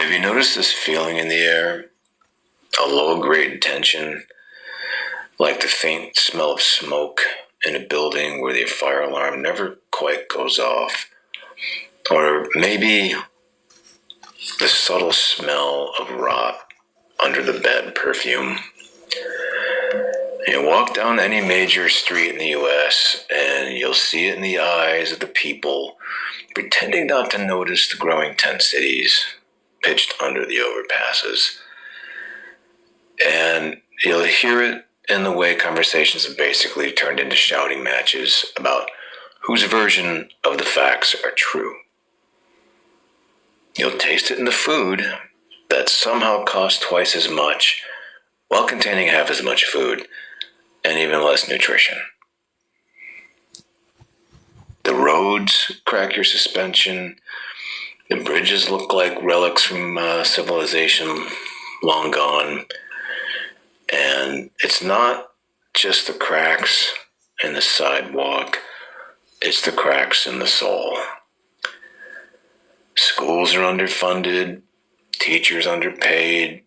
Have you noticed this feeling in the air? A low grade tension, like the faint smell of smoke in a building where the fire alarm never quite goes off. Or maybe the subtle smell of rot under the bed perfume. You walk down any major street in the US and you'll see it in the eyes of the people pretending not to notice the growing tent cities pitched under the overpasses. And you'll hear it in the way conversations have basically turned into shouting matches about whose version of the facts are true. You'll taste it in the food that somehow costs twice as much while containing half as much food and even less nutrition. The roads crack your suspension. The bridges look like relics from civilization long gone. And it's not just the cracks in the sidewalk, it's the cracks in the soul. Schools are underfunded, teachers underpaid,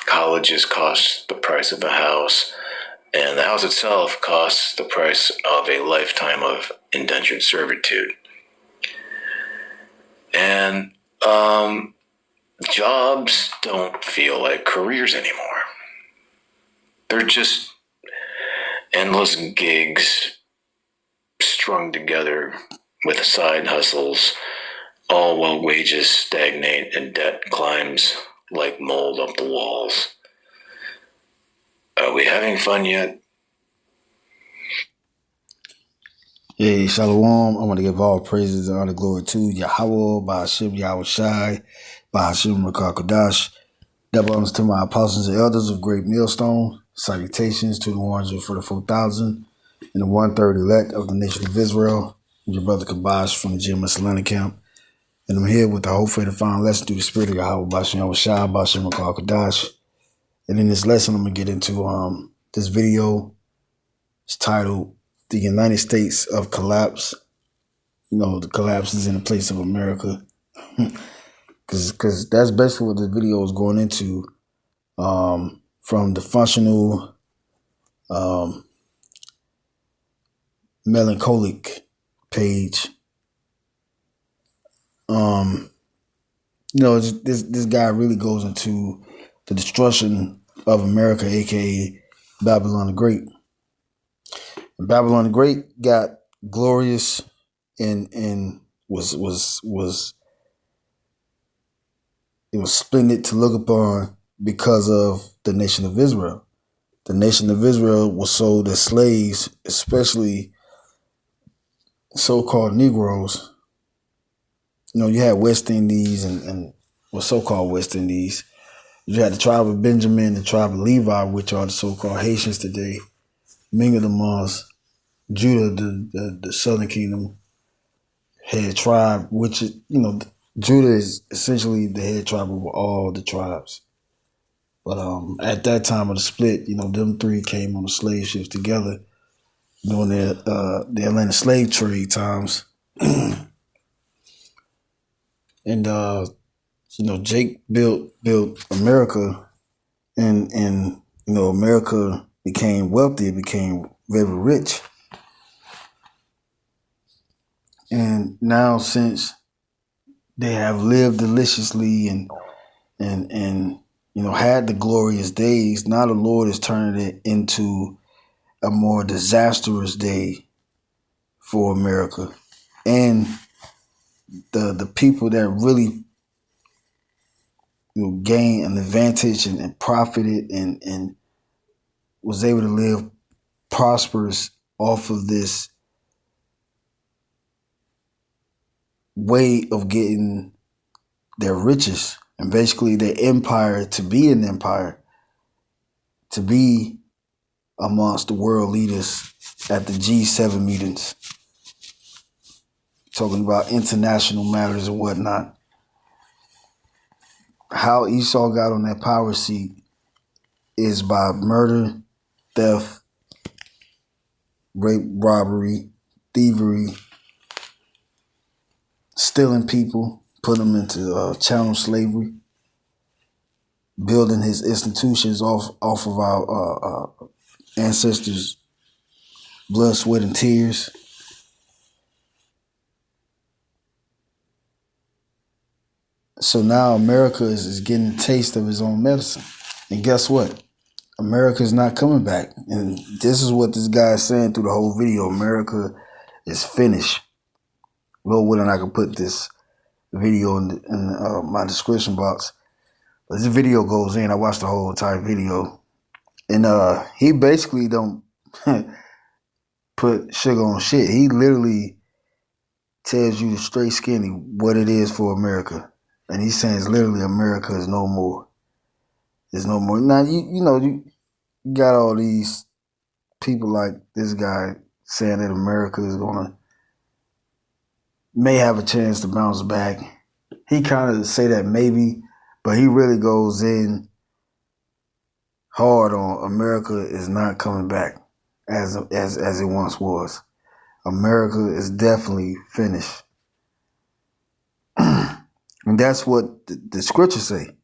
colleges cost the price of a house, and the house itself costs the price of a lifetime of indentured servitude. And jobs don't feel like careers anymore. They're just endless gigs strung together with side hustles, all while wages stagnate and debt climbs like mold up the walls. Are we having fun yet? Hey, Shalom. I want to give all praises and honor glory to Yahweh, Ba'ashim Yahweh Shai, Ba'ashim Rakakadash. Double honors to my apostles and elders of Great Millstone. Salutations to the 144,000 and the 1/3 elect of the nation of Israel. Your brother Kabash from the Jim Atlanta camp. And I'm here with the hope for the final lesson through the spirit of Yahweh, Ba'ashim Yahweh Shai, Ba'ashim Rakakadash. And in this lesson, I'm going to get into this video. It's titled The United States of Collapse. You know, the collapse is in the place of America. Because that's basically what the video is going into, from the functional melancholic page. This guy really goes into the destruction of America, aka Babylon the Great. And Babylon the Great got glorious and was splendid to look upon because of the nation of Israel. The nation of Israel was sold as slaves, especially so-called Negroes. You know, you had West Indies and so-called West Indies. You had the tribe of Benjamin, the tribe of Levi, which are the so-called Haitians today, mingled amongst Judah, the southern kingdom, head tribe, which is, Judah is essentially the head tribe of all the tribes. But at that time of the split, them three came on the slave ships together during the Atlantic slave trade times. And Jake built America, and America became wealthy, it became very rich. And now, since they have lived deliciously and had the glorious days, now the Lord is turning it into a more disastrous day for America. And the people that really gained an advantage and profited and was able to live prosperous off of this way of getting their riches and basically their empire to be an empire, to be amongst the world leaders at the G7 meetings, talking about international matters and whatnot. How Esau got on that power seat is by murder, theft, rape, robbery, thievery, stealing people, put him into chattel slavery, building his institutions off of our ancestors' blood, sweat, and tears. So now America is getting a taste of his own medicine. And guess what? America is not coming back. And this is what this guy is saying through the whole video. America is finished. Lord willing, I can put this video in my description box. But this video goes in. I watched the whole entire video. And he basically don't put sugar on shit. He literally tells you straight skinny what it is for America. And he's saying it's literally America is no more. There's no more. Now, you got all these people like this guy saying that America is may have a chance to bounce back. He kind of say that maybe, but he really goes in hard on America is not coming back as it once was. America is definitely finished. And that's what the scriptures say.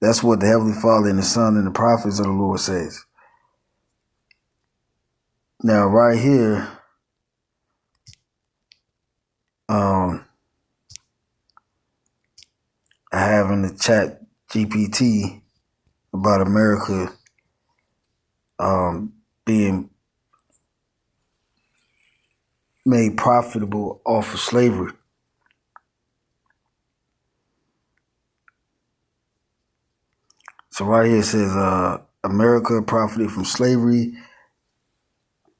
That's what the Heavenly Father and the Son and the prophets of the Lord says. Now, right here, I have in the chat GPT about America being made profitable off of slavery. So right here it says, America profited from slavery.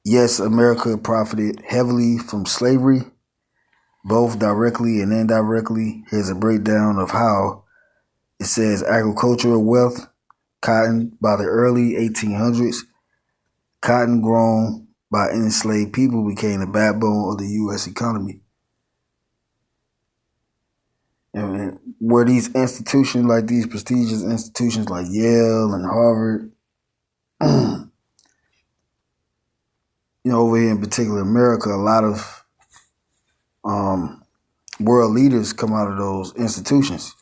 Yes, America profited heavily from slavery, both directly and indirectly. Here's a breakdown of how. It says agricultural wealth, cotton by the early 1800s. Cotton grown by enslaved people became the backbone of the U.S. economy. And where these institutions, like these prestigious institutions like Yale and Harvard, over here in particular America, a lot of world leaders come out of those institutions.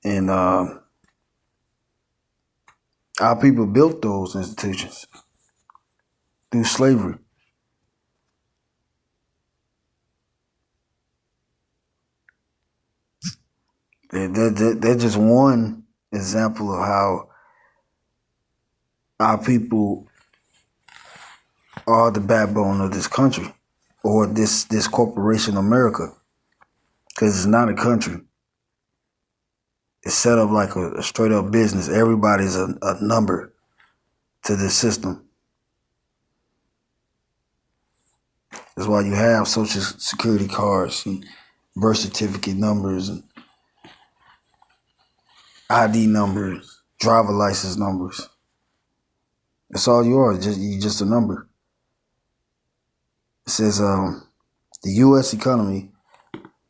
And our people built those institutions through slavery. They're just one example of how our people are the backbone of this country, or this corporation America, because it's not a country. It's set up like a straight up business. Everybody's a number to this system. That's why you have social security cards and birth certificate numbers and ID numbers, driver license numbers. That's all you are. You're just a number. It says the U.S. economy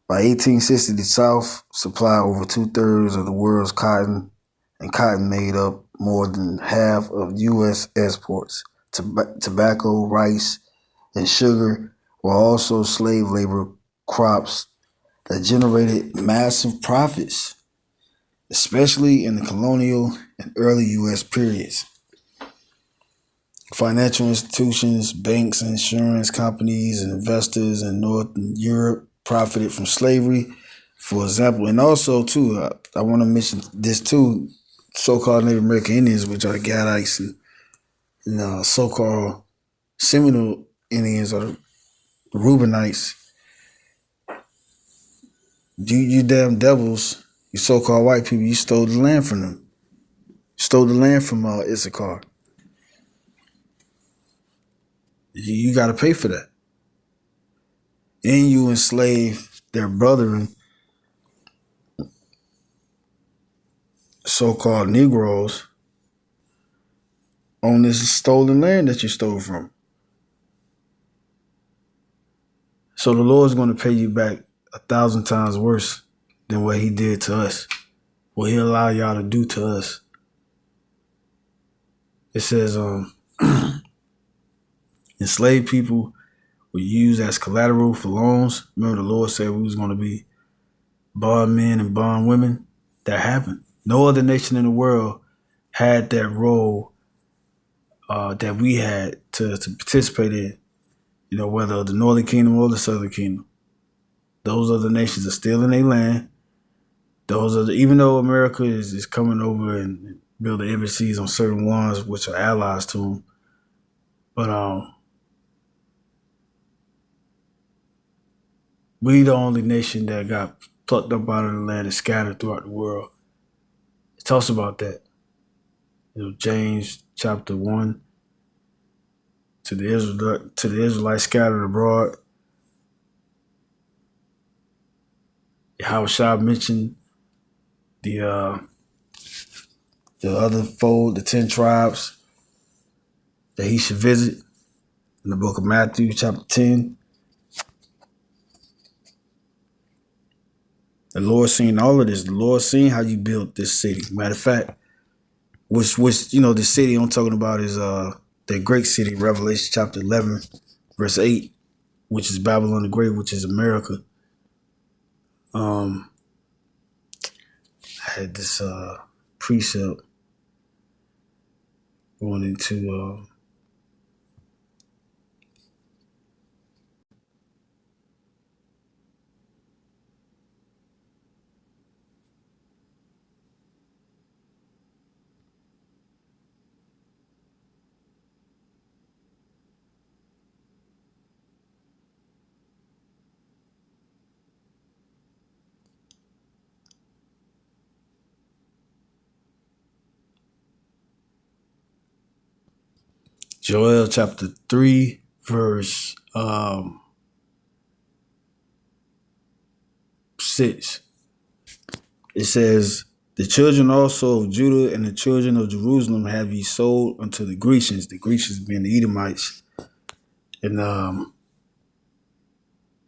by 1860, the South supplied over 2/3 of the world's cotton, and cotton made up more than half of U.S. exports. Tobacco, rice, and sugar were also slave labor crops that generated massive profits, especially in the colonial and early U.S. periods. Financial institutions, banks, insurance companies, and investors in Northern Europe profited from slavery, for example. And also, too, I want to mention this, too, so-called Native American Indians, which are the Gadites and so-called Seminole Indians, or the Reubenites. You damn devils, you so-called white people, you stole the land from them. Stole the land from Issachar. You got to pay for that. And you enslave their brethren, so-called Negroes, on this stolen land that you stole from. So the Lord's going to pay you back 1,000 times worse than what he did to us, what he allowed y'all to do to us. It says, enslaved people were used as collateral for loans. Remember, the Lord said we was going to be bondmen and bondwomen. That happened. No other nation in the world had that role that we had to participate in. You know, whether the Northern Kingdom or the Southern Kingdom. Those other nations are still in their land. Even though America is coming over and building embassies on certain ones which are allies to them, but we the only nation that got plucked up out of the land and scattered throughout the world. It talks about that. You know, James chapter 1, to the Israelites scattered abroad. Yahushua mentioned the other fold, the 10 tribes that he should visit in the book of Matthew chapter 10. The Lord seen all of this. The Lord seen how you built this city. Matter of fact, which the city I'm talking about is the great city, Revelation chapter 11, verse 8, which is Babylon the Great, which is America. I had this precept going into Joel chapter 3, verse 6. It says, "The children also of Judah and the children of Jerusalem have ye sold unto the Grecians being the Edomites." And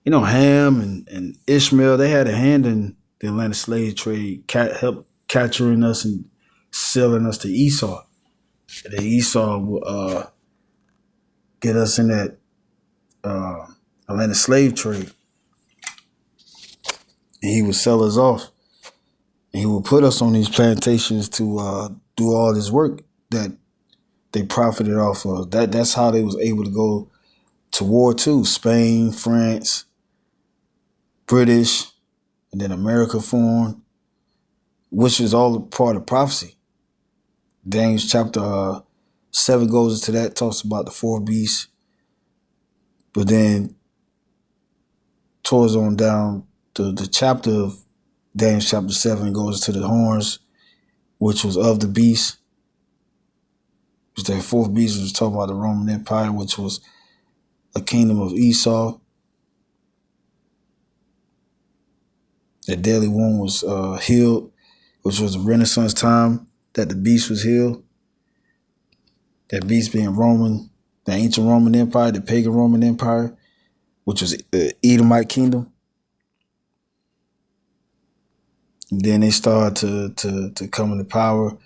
Ham and Ishmael, they had a hand in the Atlantic slave trade, help capturing us and selling us to Esau. And then Esau will get us in that Atlantic slave trade. And he would sell us off. And he would put us on these plantations to do all this work that they profited off of. That's how they was able to go to war too. Spain, France, British, and then America formed, which was all a part of prophecy. Daniel chapter 7 goes into that, talks about the four beasts. But then towards on down the chapter of Daniel chapter 7 goes to the horns, which was of the beast. Which that fourth beast was talking about the Roman Empire, which was a kingdom of Esau. That deadly wound was healed, which was the Renaissance time that the beast was healed. That beast being Roman, the ancient Roman Empire, the pagan Roman Empire, which was the Edomite kingdom. And then they started to come into power,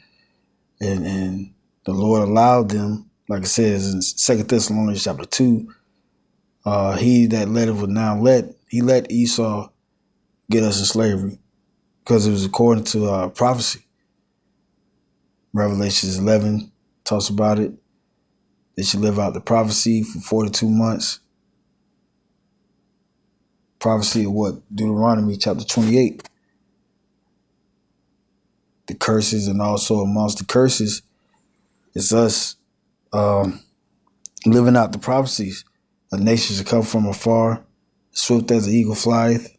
and the Lord allowed them, like it says in 2 Thessalonians chapter 2, he that letteth would now he let Esau get us in slavery because it was according to prophecy. Revelations 11 talks about it. They should live out the prophecy for 42 months. Prophecy of what? Deuteronomy chapter 28. The curses, and also amongst the curses is us living out the prophecies. A nation should come from afar, swift as an eagle flieth.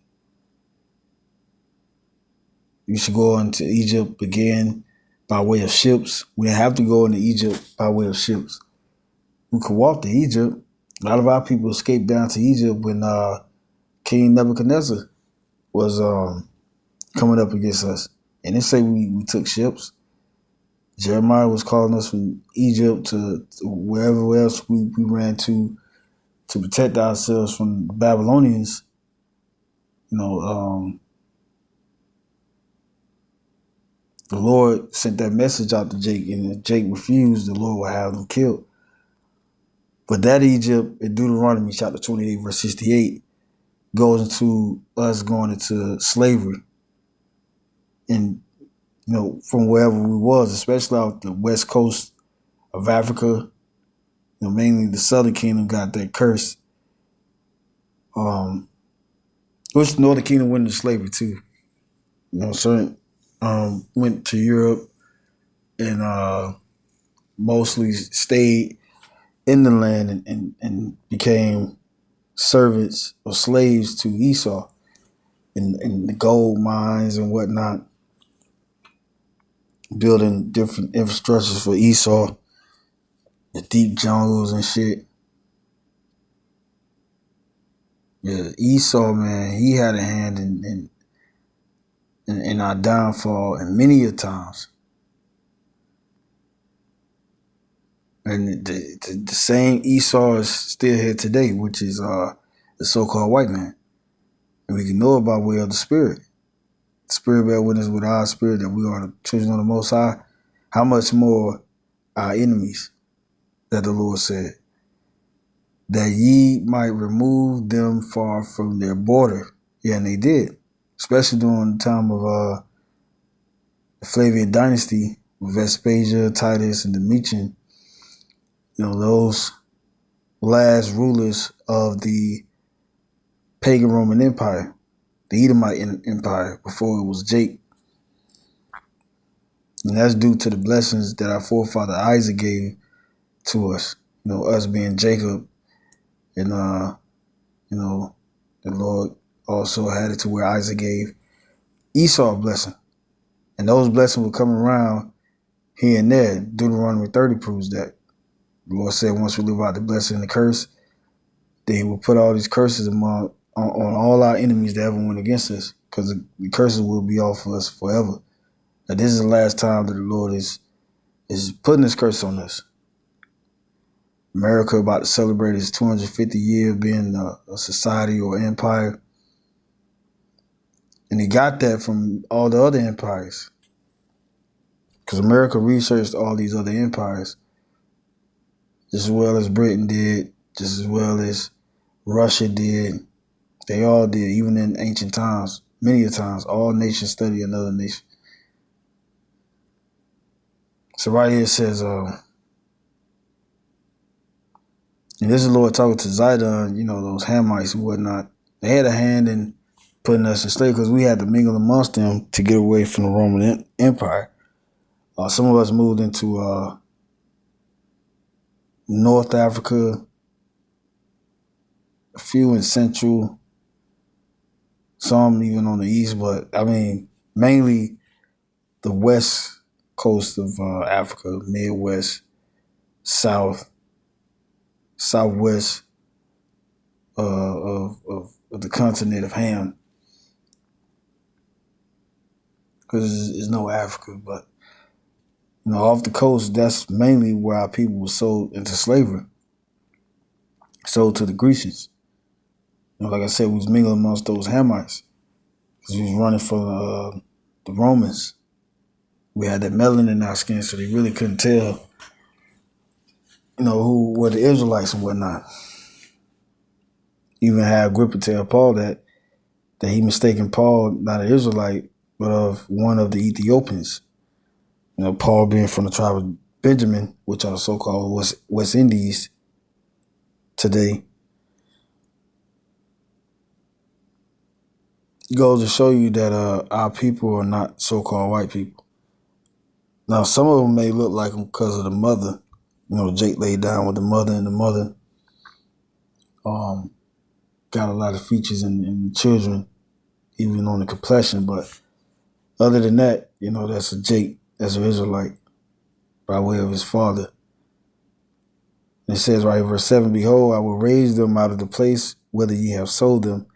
You should go into Egypt again by way of ships. We didn't have to go into Egypt by way of ships. We could walk to Egypt. A lot of our people escaped down to Egypt when King Nebuchadnezzar was coming up against us. And they say we took ships. Jeremiah was calling us from Egypt to wherever else we ran to protect ourselves from the Babylonians. The Lord sent that message out to Jake, and if Jake refused, the Lord would have them killed. But that Egypt in Deuteronomy chapter 28, verse 68, goes into us going into slavery. and from wherever we was, especially out the west coast of Africa, mainly the Southern Kingdom got that curse. Which the Northern Kingdom went into slavery too. Certain went to Europe and mostly stayed in the land and became servants or slaves to Esau in the gold mines and whatnot, building different infrastructures for Esau, the deep jungles and shit. Yeah, Esau, man, he had a hand in our downfall and many a times. And the same Esau is still here today, which is the so-called white man. And we can know about way of the spirit. The spirit bear witness with our spirit that we are the children of the Most High. How much more our enemies, that the Lord said, that ye might remove them far from their border. Yeah, and they did, especially during the time of the Flavian dynasty, with Vespasia, Titus, and Domitian. Those last rulers of the pagan Roman Empire, the Edomite Empire, before it was Jake. And that's due to the blessings that our forefather Isaac gave to us. Us being Jacob, and the Lord also had it to where Isaac gave Esau a blessing. And those blessings will come around here and there. Deuteronomy 30 proves that. The Lord said once we live out the blessing and the curse, then he will put all these curses on all our enemies that ever went against us, because the curses will be off of us forever. Now, this is the last time that the Lord is putting this curse on us. America about to celebrate its 250 year of being a society or empire. And he got that from all the other empires. Because America researched all these other empires, just as well as Britain did, just as well as Russia did. They all did, even in ancient times. Many a times, all nations study another nation. So right here it says, and this is the Lord talking to Zidon, those Hamites and whatnot. They had a hand in putting us in slavery because we had to mingle amongst them to get away from the Roman Empire. Some of us moved into North Africa, a few in Central, some even on the East, but mainly the West coast of Africa, Midwest, South, Southwest of the continent of Ham. Because there's no Africa, but off the coast, that's mainly where our people were sold into slavery, sold to the Grecians. Like I said, we was mingling amongst those Hamites because we was running from the Romans. We had that melanin in our skin, so they really couldn't tell, who were the Israelites and whatnot. Even had Agrippa tell Paul that he mistaken Paul not an Israelite, but of one of the Ethiopians. Paul being from the tribe of Benjamin, which are the so-called West Indies today. It goes to show you that our people are not so-called white people. Now, some of them may look like them because of the mother. Jake laid down with the mother, and the mother got a lot of features in the children, even on the complexion. But other than that, that's a Jake, that's an Israelite by way of his father. And it says right in verse 7, behold, I will raise them out of the place whither ye have sold them,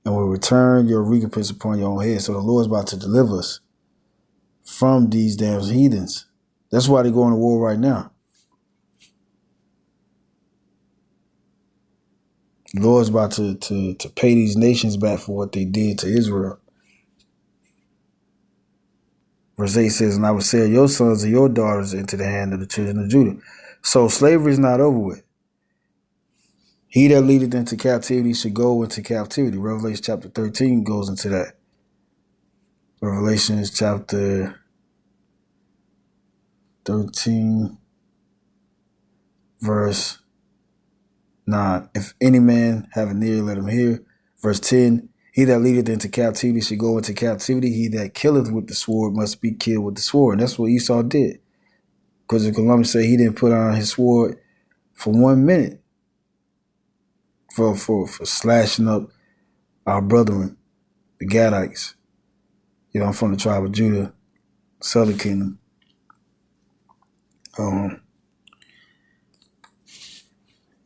and will return your recompense upon your own head. So the Lord's about to deliver us from these damn heathens. That's why they're going to war right now. The Lord's about to pay these nations back for what they did to Israel. Verse 8 says, and I will sell your sons and your daughters into the hand of the children of Judah. So slavery is not over with. He that leadeth into captivity should go into captivity. Revelation chapter 13 goes into that. Revelations chapter 13, verse 9. If any man have an ear, let him hear. Verse 10. He that leadeth into captivity should go into captivity. He that killeth with the sword must be killed with the sword. And that's what Esau did. Because the Columbus said he didn't put on his sword for 1 minute for slashing up our brethren, the Gadites. You know, I'm from the tribe of Judah, Southern Kingdom. You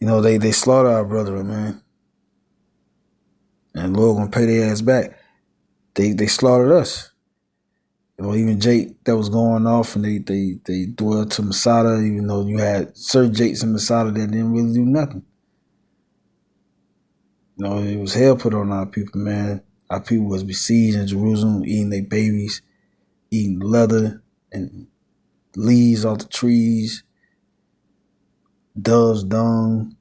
know, they slaughter our brethren, man. And the Lord gonna pay their ass back. They slaughtered us. You know, even Jake that was going off and they dwelled to Masada, even though you had certain Jakes in Masada that didn't really do nothing. You know, it was hell put on our people, man. Our people was besieged in Jerusalem, eating their babies, eating leather and leaves off the trees, doves, dung.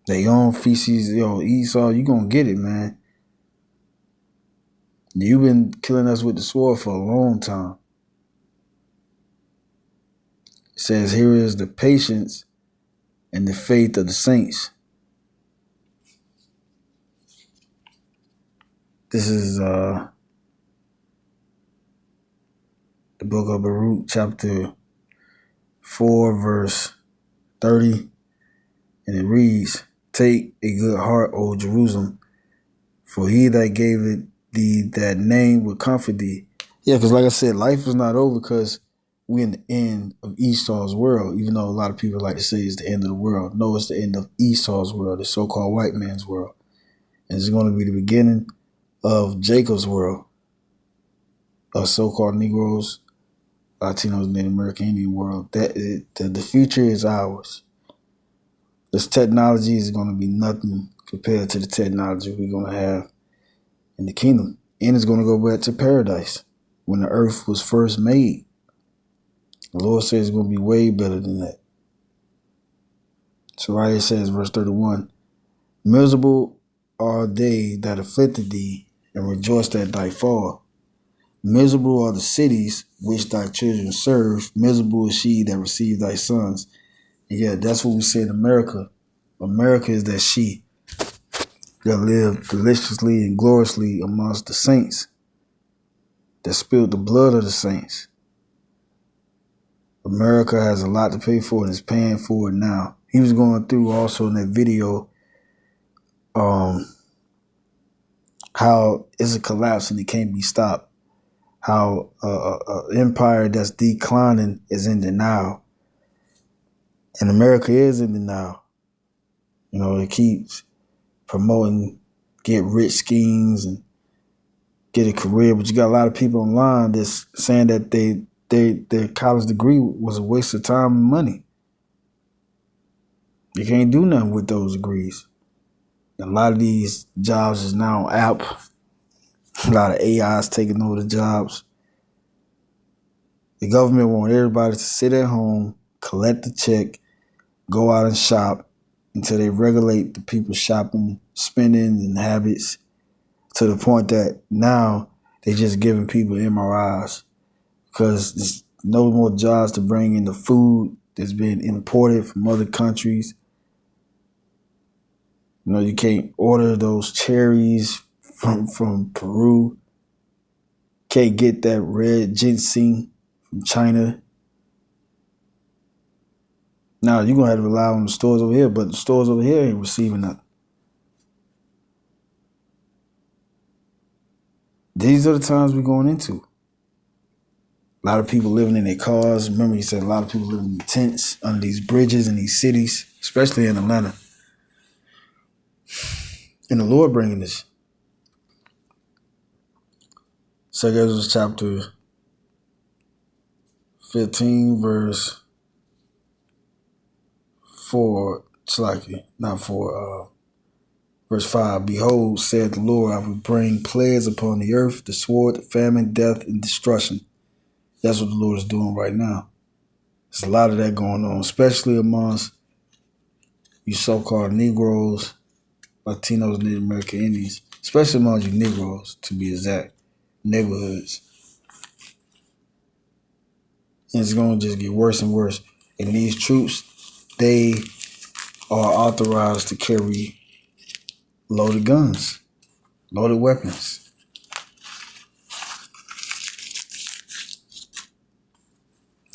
They own feces. Yo, Esau, you gonna get it, man. You've been killing us with the sword for a long time. It says, here is the patience and the faith of the saints. This is the book of Baruch, chapter 4, verse 30. And it reads, take a good heart, O Jerusalem, for he that gave it thee that name will comfort thee. Yeah, because like I said, life is not over because we're in the end of Esau's world, even though a lot of people like to say it's the end of the world. No, it's the end of Esau's world, the so-called white man's world. And it's going to be the beginning of Jacob's world, of so-called Negroes, Latinos, Native American Indian world. The future is ours. This technology is going to be nothing compared to the technology we're going to have in the kingdom. And it's going to go back to paradise when the earth was first made. The Lord says it's going to be way better than that. So right here it says, verse 31, miserable are they that afflicted thee, and rejoiced at thy fall. Miserable are the cities which thy children serve. Miserable is she that received thy sons. And yeah, that's what we say in America. America is that she that lived deliciously and gloriously amongst the saints, that spilled the blood of the saints. America has a lot to pay for and is paying for it now. He was going through also in that video how it's a collapse and it can't be stopped. How empire that's declining is in denial. And America is in denial. You know, it keeps promoting get rich schemes and get a career, but you got a lot of people online that's saying that their college degree was a waste of time and money. You can't do nothing with those degrees. A lot of these jobs is now on app. A lot of AIs taking over the jobs. The government want everybody to sit at home, collect the check, go out and shop until they regulate the people's shopping, spending, and habits to the point that now they just giving people MRIs because there's no more jobs to bring in the food that's been imported from other countries. You know, you can't order those cherries from Peru. Can't get that red ginseng from China. Now you're gonna have to rely on the stores over here, but the stores over here ain't receiving nothing. These are the times we're going into. A lot of people living in their cars. Remember, he said a lot of people living in tents under these bridges in these cities, especially in Atlanta. And the Lord bringing this. So this was chapter 15, verse 4. Verse 5. Behold, said the Lord, I will bring plagues upon the earth, the sword, famine, death, and destruction. That's what the Lord is doing right now. There's a lot of that going on, especially amongst you so-called Negroes, Latinos, Native American Indians, especially among you Negroes, to be exact, neighborhoods. And it's going to just get worse and worse. And these troops, they are authorized to carry loaded guns, loaded weapons.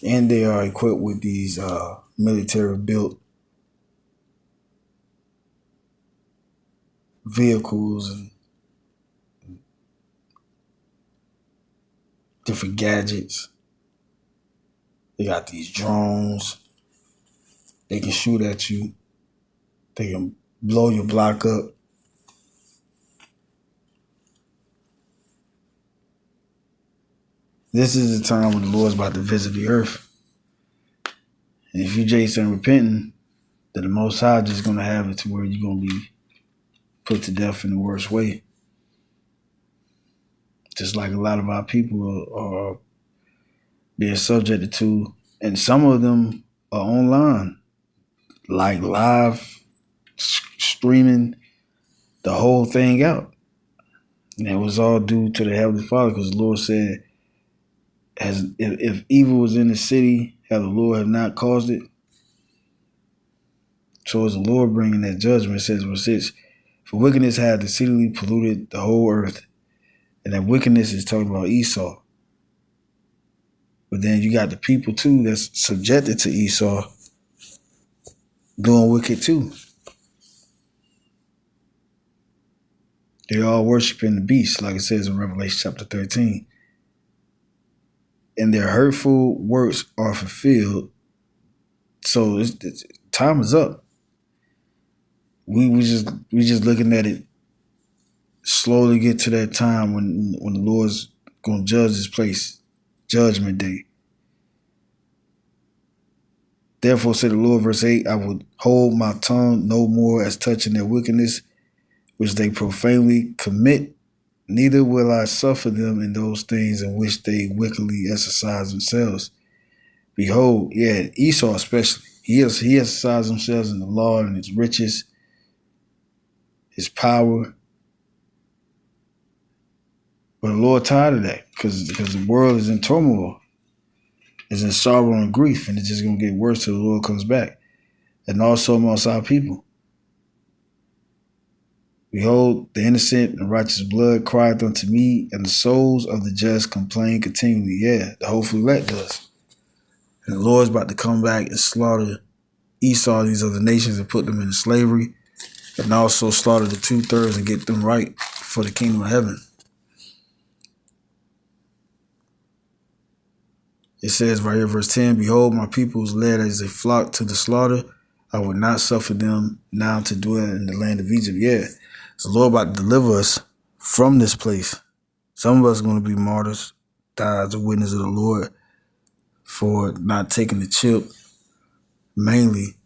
And they are equipped with these military-built vehicles and different gadgets. They got these drones. They can shoot at you. They can blow your block up. This is the time when the Lord's about to visit the earth. And if you just ain't repenting, then the Most High just going to have it to where you're going to be put to death in the worst way. Just like a lot of our people are being subjected to, and some of them are online, like live streaming the whole thing out. And it was all due to the Heavenly Father, because the Lord said, as if evil was in the city, how the Lord have not caused it. So is the Lord bringing that judgment. It says, verse 6, for wickedness had exceedingly polluted the whole earth. And that wickedness is talking about Esau. But then you got the people too that's subjected to Esau doing wicked too. They're all worshiping the beast, like it says in Revelation chapter 13. And their hurtful works are fulfilled. So time is up. We just looking at it slowly get to that time when the Lord's going to judge this place, Judgment Day. Therefore, said the Lord, verse 8, I will hold my tongue no more as touching their wickedness, which they profanely commit, neither will I suffer them in those things in which they wickedly exercise themselves. Behold, yeah, Esau especially, he exercised himself in the law and his riches, his power. But the Lord tired of that because the world is in turmoil, is in sorrow and grief, and it's just going to get worse till the Lord comes back. And also amongst our people. Behold, the innocent and righteous blood crieth unto me, and the souls of the just complain continually. Yeah, the hopeful elect does. And the Lord's about to come back and slaughter Esau, these other nations, and put them into slavery, and also slaughter the 2/3 and get them right for the kingdom of heaven. It says right here, verse 10, behold, my people is led as a flock to the slaughter. I will not suffer them now to dwell in the land of Egypt. Yeah, so the Lord about to deliver us from this place. Some of us are going to be martyrs, die as a witness of the Lord for not taking the chip, mainly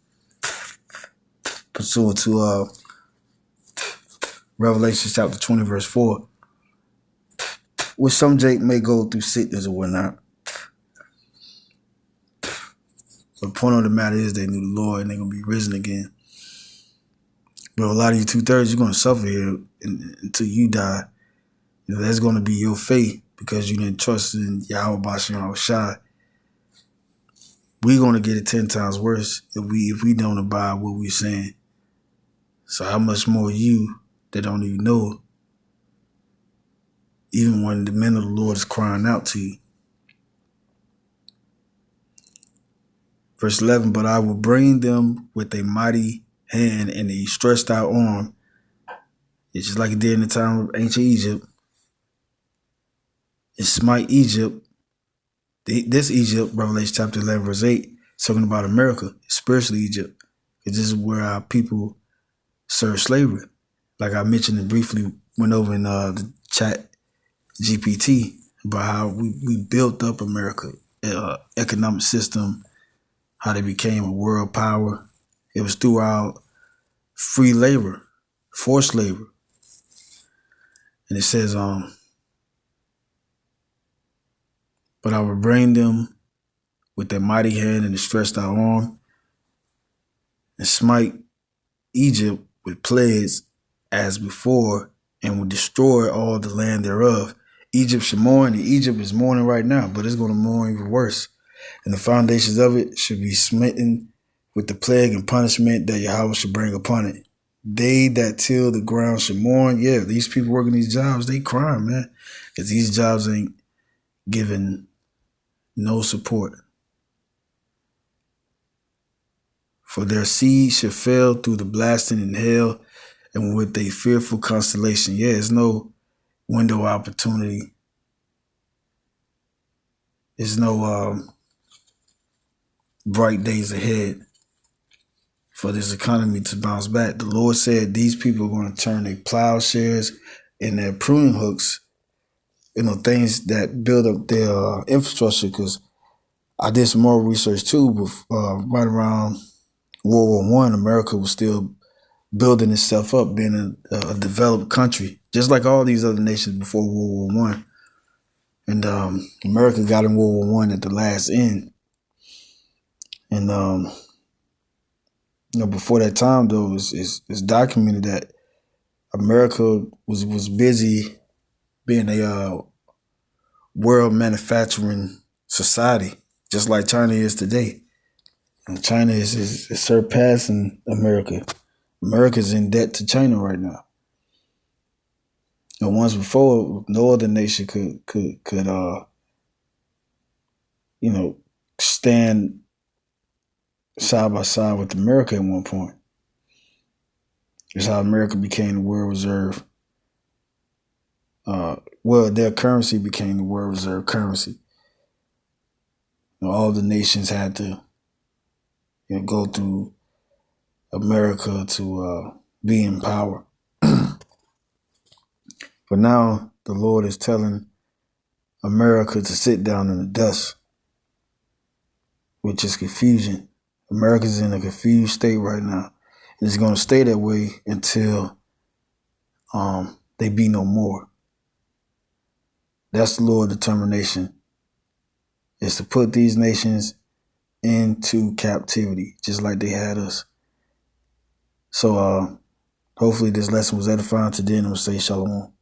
pursuant to Revelation chapter 20, verse 4, which some Jake may go through sickness or whatnot. But the point of the matter is they knew the Lord and they're going to be risen again. But a lot of you 2/3, you're going to suffer here until you die. You know, that's going to be your fate because you didn't trust in Yahweh B'Shem Shai. We're going to get it 10 times worse if we don't abide what we're saying. So how much more you that don't even know, even when the men of the Lord is crying out to you. Verse 11, but I will bring them with a mighty hand and a stretched out arm. It's just like it did in the time of ancient Egypt. And smite Egypt. This Egypt, Revelation chapter 11, verse 8, talking about America, spiritually Egypt. Because this is where our people serve slavery. Like I mentioned and briefly went over in the chat GPT about how we built up America, economic system, how they became a world power. It was through our free labor, forced labor. And it says, but I will bring them with their mighty hand and the stretched out arm and smite Egypt with plagues as before and will destroy all the land thereof. Egypt should mourn, and Egypt is mourning right now, but it's going to mourn even worse. And the foundations of it should be smitten with the plague and punishment that Yahweh should bring upon it. They that till the ground should mourn. Yeah, these people working these jobs, they crying, man, because these jobs ain't giving no support. For their seed should fail through the blasting in hell, and with a fearful constellation. Yeah, there's no window of opportunity. There's no bright days ahead for this economy to bounce back. The Lord said these people are going to turn their plowshares and their pruning hooks, things that build up their infrastructure. Because I did some more research too, but right around World War I, America was still building itself up, being a developed country, just like all these other nations before World War I. And America got in World War I at the last end. And before that time, though, it's documented that America was busy being a world manufacturing society, just like China is today. And China is surpassing America. America's in debt to China right now. And once before, no other nation could stand side by side with America at one point. It's how America became the world reserve. Their currency became the world reserve currency. All the nations had to go through America to be in power. But now the Lord is telling America to sit down in the dust, which is confusion. America's in a confused state right now. And it's going to stay that way until they be no more. That's the Lord's determination, is to put these nations into captivity, just like they had us. So hopefully this lesson was edifying today, and I'm going to say shalom.